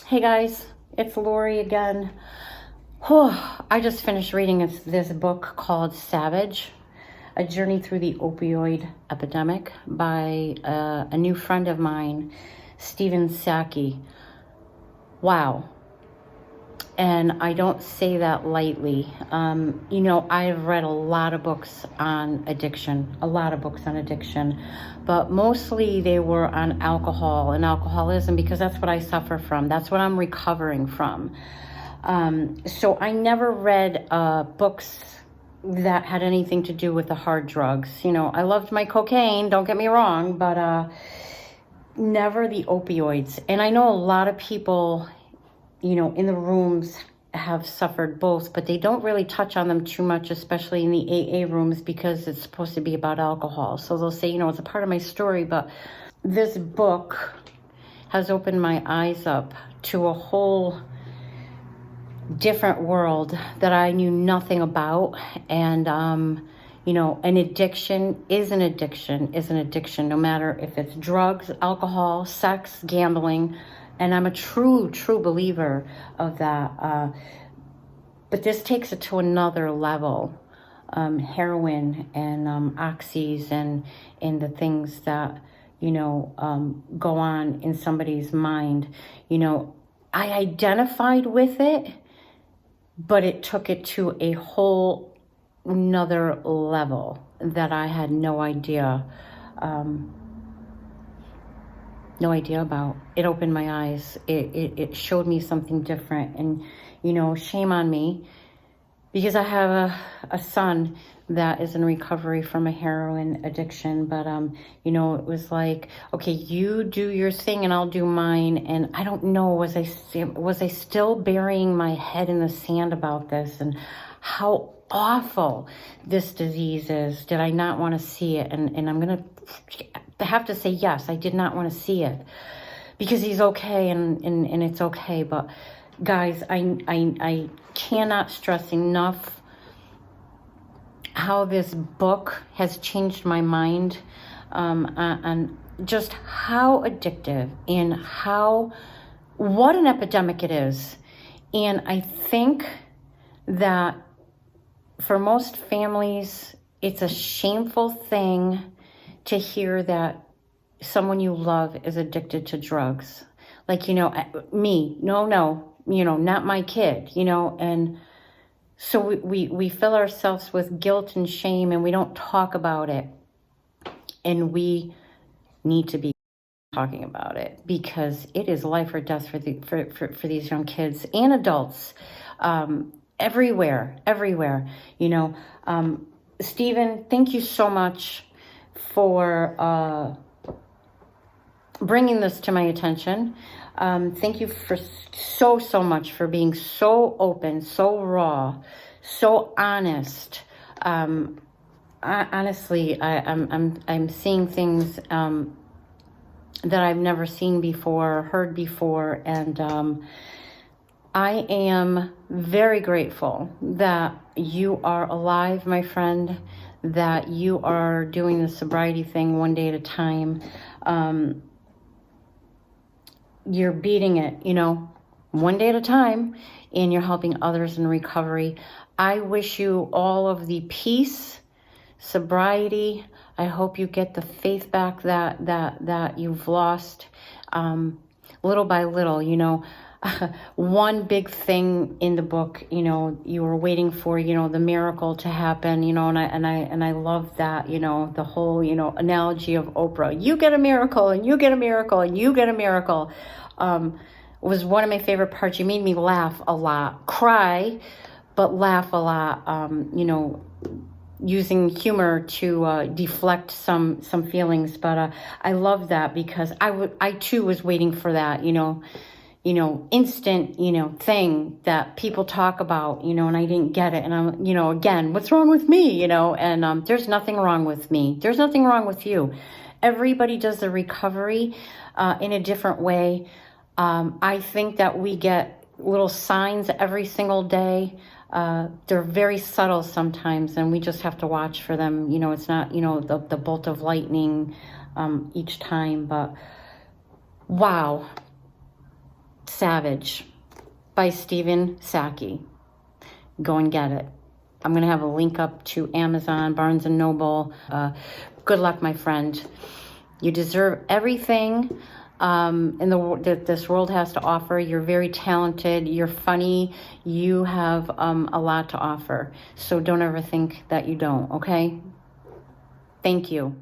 Hey guys, it's Lori again. I just finished reading this book called Savage, A Journey Through the Opioid Epidemic by a new friend of mine, Stephen Saki. Wow. And I don't say that lightly. I've read a lot of books on addiction, but mostly they were on alcohol and alcoholism because that's what I suffer from. That's what I'm recovering from. So I never read books that had anything to do with the hard drugs. I loved my cocaine, don't get me wrong, but never the opioids. And I know a lot of people in the rooms have suffered both, but they don't really touch on them too much, especially in the AA rooms, because it's supposed to be about alcohol. So they'll say, it's a part of my story, but this book has opened my eyes up to a whole different world that I knew nothing about. And, an addiction is an addiction, no matter if it's drugs, alcohol, sex, gambling. And I'm a true believer of that. But this takes it to another level. Heroin and oxys and the things that, go on in somebody's mind. I identified with it, but it took it to a whole another level that I had no idea about. It opened my eyes. It showed me something different. And, shame on me, because I have a son that is in recovery from a heroin addiction. But, it was like, okay, you do your thing and I'll do mine. And I don't know, was I still burying my head in the sand about this and how awful this disease is? Did I not want to see it? And I'm going to have to say, yes, I did not want to see it, because he's okay and it's okay. But guys, I cannot stress enough how this book has changed my mind on just how addictive and what an epidemic it is. And I think that for most families, it's a shameful thing to hear that someone you love is addicted to drugs. Like, me, no, not my kid, and so we fill ourselves with guilt and shame, and we don't talk about it. And we need to be talking about it, because it is life or death for these young kids and adults, everywhere. Stephen, thank you so much for bringing this to my attention. Thank you for so much for being so open, so raw, so honest. Honestly, I'm seeing things that I've never seen before, heard before, and I am very grateful that you are alive, my friend, that you are doing the sobriety thing one day at a time. You're beating it, one day at a time, and you're helping others in recovery. I wish you all of the peace, sobriety. I hope you get the faith back that you've lost, little by little. One big thing in the book, you were waiting for, the miracle to happen, and I love that, the whole, analogy of Oprah. You get a miracle, and you get a miracle, and you get a miracle. Was one of my favorite parts. You made me laugh a lot, cry, but laugh a lot. Using humor to deflect some feelings. But I love that, because I too was waiting for that, instant, thing that people talk about, and I didn't get it. And I'm, again, what's wrong with me, and there's nothing wrong with me. There's nothing wrong with you. Everybody does the recovery in a different way. I think that we get little signs every single day. They're very subtle sometimes, and we just have to watch for them. It's not, the bolt of lightning each time, but wow. Savage by Stephen Sacchi. Go and get it. I'm going to have a link up to Amazon, Barnes & Noble. Good luck, my friend. You deserve everything that this world has to offer. You're very talented. You're funny. You have a lot to offer. So don't ever think that you don't, okay? Thank you.